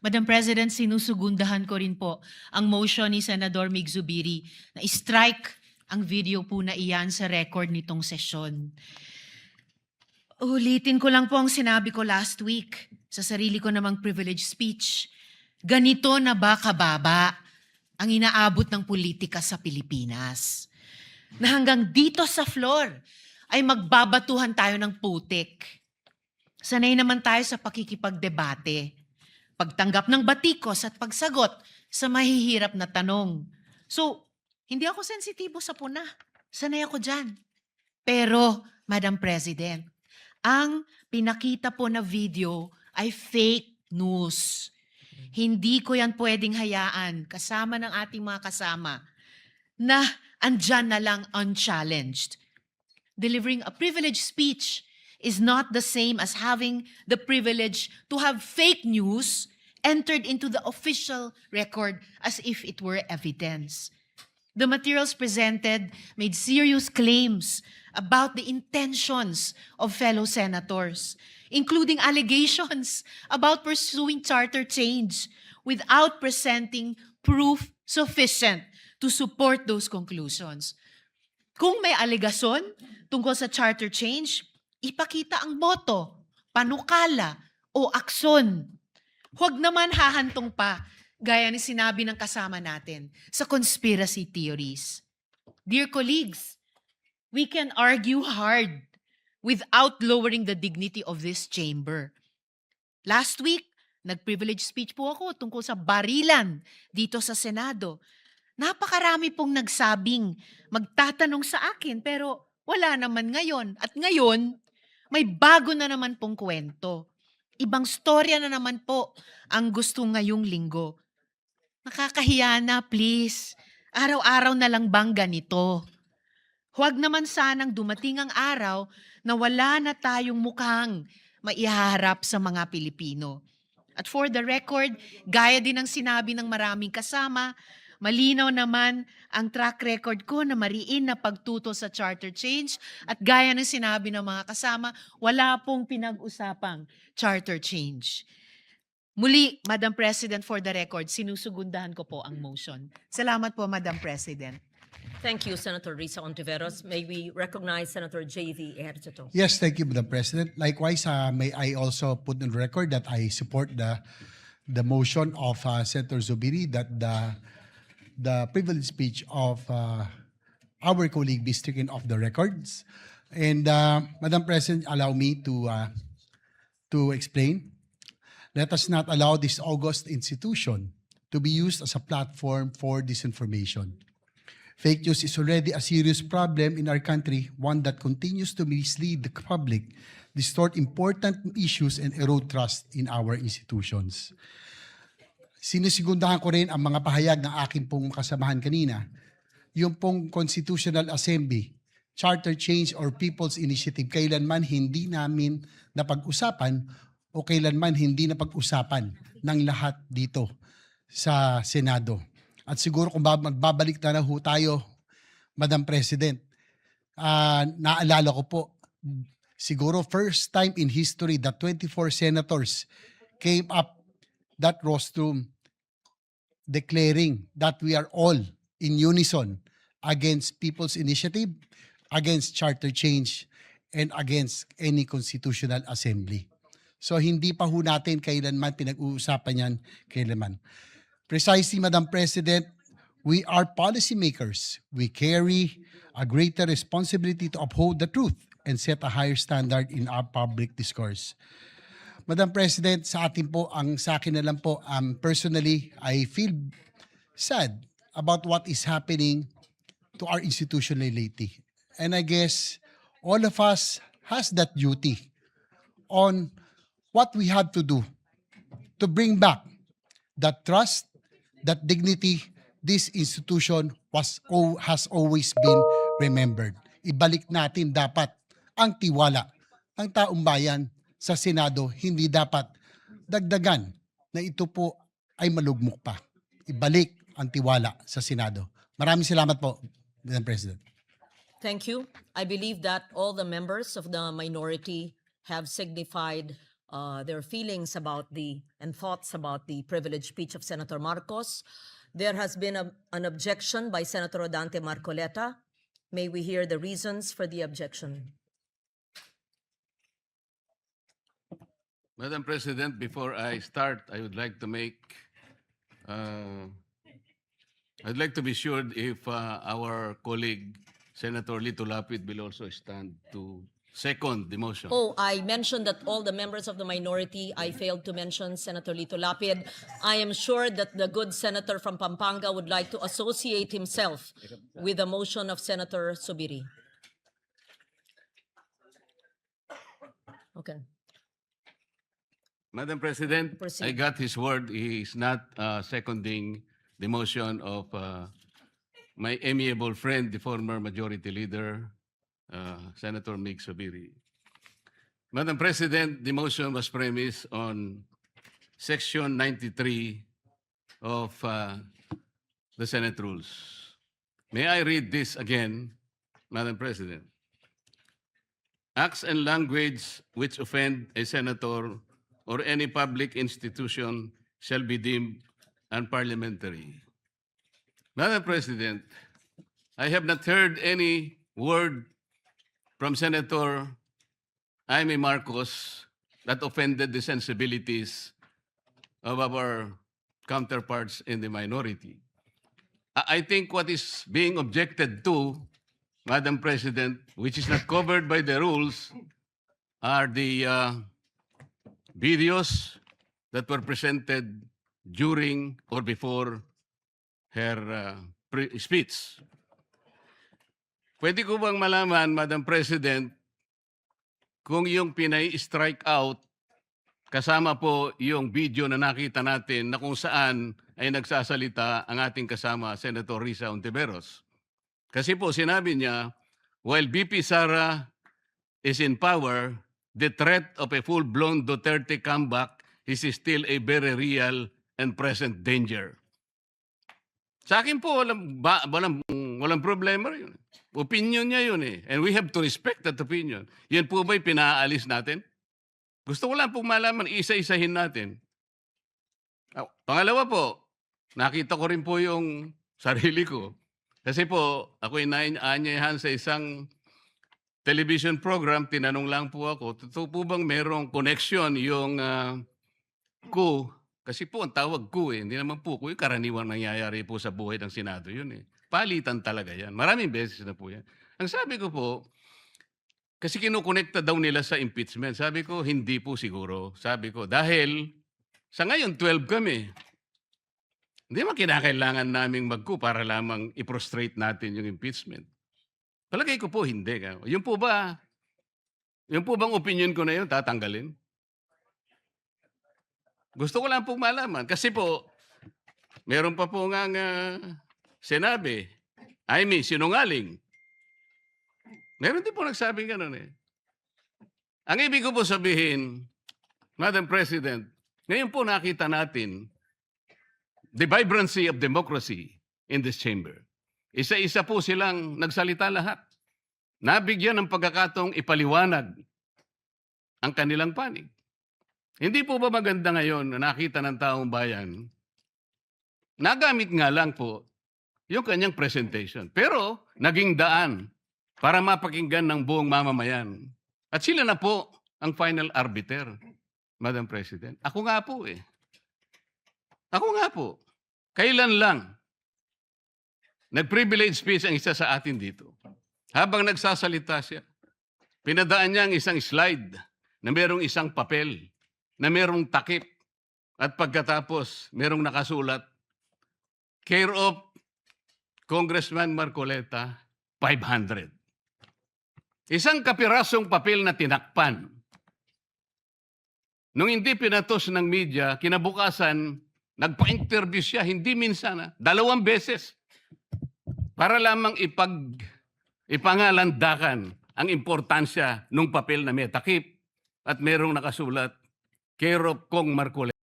Madam President, sinusugundahan ko rin po ang motion ni Senador Mig Zubiri na strike ang video po na iyan sa record nitong sesyon. Ulitin ko lang po ang sinabi ko last week sa sarili ko namang privilege speech. Ganito na ba kababa ang inaabot ng politika sa Pilipinas? Na hanggang dito sa floor ay magbabatuhan tayo ng putik. Sanay naman tayo sa pakikipagdebate, pagtanggap ng batikos at pagsagot sa mahihirap na tanong. So, hindi ako sensitibo sa puna. Sanay ako dyan. Pero, Madam President, ang pinakita po na video ay fake news. Hindi ko yan pwedeng hayaan kasama ng ating mga kasama na andyan na lang unchallenged. Delivering a privileged speech is not the same as having the privilege to have fake news entered into the official record as if it were evidence. The materials presented made serious claims about the intentions of fellow senators, including allegations about pursuing charter change without presenting proof sufficient to support those conclusions. Kung may alegasyon tungkol sa charter change, ipakita ang boto, panukala, o aksyon. Huwag naman hahantong pa, gaya ni sinabi ng kasama natin, sa conspiracy theories. Dear colleagues, we can argue hard without lowering the dignity of this chamber. Last week, nag-privilege speech po ako tungkol sa barilan dito sa Senado. Napakarami pong nagsabing magtatanong sa akin pero wala naman ngayon. At ngayon, may bago na naman pong kwento. Ibang storya na naman po ang gusto ngayong linggo. Nakakahiya na, please. Araw-araw na lang bang ganito? Huwag naman sanang dumating ang araw na wala na tayong mukhang maiharap sa mga Pilipino. At for the record, gaya din ng sinabi ng maraming kasama, malinaw naman ang track record ko na mariin na pagtuto sa charter change at gaya ng sinabi ng mga kasama, wala pong pinag-usapang charter change. Muli, Madam President, for the record, sinusugundahan ko po ang motion. Salamat po, Madam President. Thank you, Senator Risa Ontiveros. May we recognize Senator J.V. Ejercito. Yes, thank you, Madam President. Likewise, may I also put on record that I support the motion of Senator Zubiri that the privilege speech of our colleague be stricken off the records. And Madam President, allow me to explain. Let us not allow this august institution to be used as a platform for disinformation. Fake news is already a serious problem in our country, one that continues to mislead the public, distort important issues, and erode trust in our institutions. Sinisigundahan ko rin ang mga pahayag ng aking pong kasamahan kanina. Yung pong Constitutional Assembly, Charter Change or People's Initiative, kailanman hindi namin napag-usapan o kailanman hindi napag-usapan ng lahat dito sa Senado. At siguro kung magbabalik na ho tayo, Madam President, naalala ko po, siguro first time in history that 24 senators came up that rostrum declaring that we are all in unison against People's Initiative, against charter change, and against any constitutional assembly. So hindi pa ho natin kailanman pinag-uusapan yan kailanman. Precisely, Madam President, we are policymakers. We carry a greater responsibility to uphold the truth and set a higher standard in our public discourse. Madam President, sa atin po, sa akin na lang po, personally, I feel sad about what is happening to our institution lately. And I guess all of us has that duty on what we have to do to bring back that trust, that dignity this institution has always been remembered. Ibalik natin dapat ang tiwala ng taong bayan sa Senado, hindi dapat dagdagan na ito po ay malugmok pa. Ibalik ang tiwala sa Senado. Maraming salamat po, Madam President. Thank you. I believe that all the members of the minority have signified their feelings about and thoughts about the privileged speech of Senator Marcos. There has been an objection by Senator Dante Marcoleta. May we hear the reasons for the objection? Madam President, before I start, I would like to I'd like to be sure if our colleague Senator Lito Lapid will also stand to second the motion. Oh, I mentioned that all the members of the minority, I failed to mention Senator Lito Lapid. I am sure that the good senator from Pampanga would like to associate himself with the motion of Senator Subiri. Okay. Madam President, Proceed. I got his word. He is not seconding the motion of my amiable friend, the former Majority Leader, Senator Mig Subiri. Madam President, the motion was premised on Section 93 of the Senate Rules. May I read this again, Madam President? Acts and language which offend a senator or any public institution shall be deemed unparliamentary. Madam President, I have not heard any word from Senator Jaime Marcos that offended the sensibilities of our counterparts in the minority. I think what is being objected to, Madam President, which is not covered by the rules, are the videos that were presented during or before her speech. Pwede ko bang malaman, Madam President, kung yung pinay-strike out, kasama po yung video na nakita natin na kung saan ay nagsasalita ang ating kasama, Senator Risa Ontiveros. Kasi po sinabi niya, while BP Sara is in power, the threat of a full-blown Duterte comeback is still a very real and present danger. Sa akin po, walang problema yun. Opinion niya yun eh. And we have to respect that opinion. Yan po ba'y pinaalis natin? Gusto ko lang pong malaman, isa-isahin natin. Pangalawa po, nakita ko rin po yung sarili ko. Kasi po, ako'y naanyayahan sa isang television program, tinanong lang po ako, totoo po bang merong connection yung coup? Kasi po ang tawag coup eh, hindi naman po coup, yung karaniwang nangyayari po sa buhay ng Senado yun eh. Palitan talaga yan. Maraming beses na po yan. Ang sabi ko po, kasi kinukonekta daw nila sa impeachment. Sabi ko, hindi po siguro. Sabi ko, dahil sa ngayon 12 kami. Hindi man kinakailangan naming mag-coup para lamang i-prostrate natin yung impeachment. Palagay ko po, hindi. Yung po bang opinion ko na yun, tatanggalin? Gusto ko lang pong malaman. Kasi po, meron pa po nga sinabi, Jaime, sinungaling. Meron din po nagsabing gano'n eh. Ang ibig ko po sabihin, Madam President, ngayon po nakita natin the vibrancy of democracy in this chamber. Isa-isa po silang nagsalita lahat. Nabigyan ng pagkakataong ipaliwanag ang kanilang panig. Hindi po ba maganda ngayon na nakita ng taong bayan, nagamit nga lang po yung kanyang presentation. Pero naging daan para mapakinggan ng buong mamamayan. At sila na po ang final arbiter, Madam President. Ako nga po eh. Ako nga po. Kailan lang nag-privilege speech ang isa sa atin dito. Habang nagsasalita siya, pinadaan niya ang isang slide na merong isang papel, na merong takip, at pagkatapos merong nakasulat, care of Congressman Marcoleta, 500. Isang kapirasong papel na tinakpan. Nung hindi pinatos ng media, kinabukasan, nagpa-interview siya, hindi minsan, 2 beses, para lamang ipangalandakan ang importansya ng papel na may takip at merong nakasulat, care of Kong Marcoleta.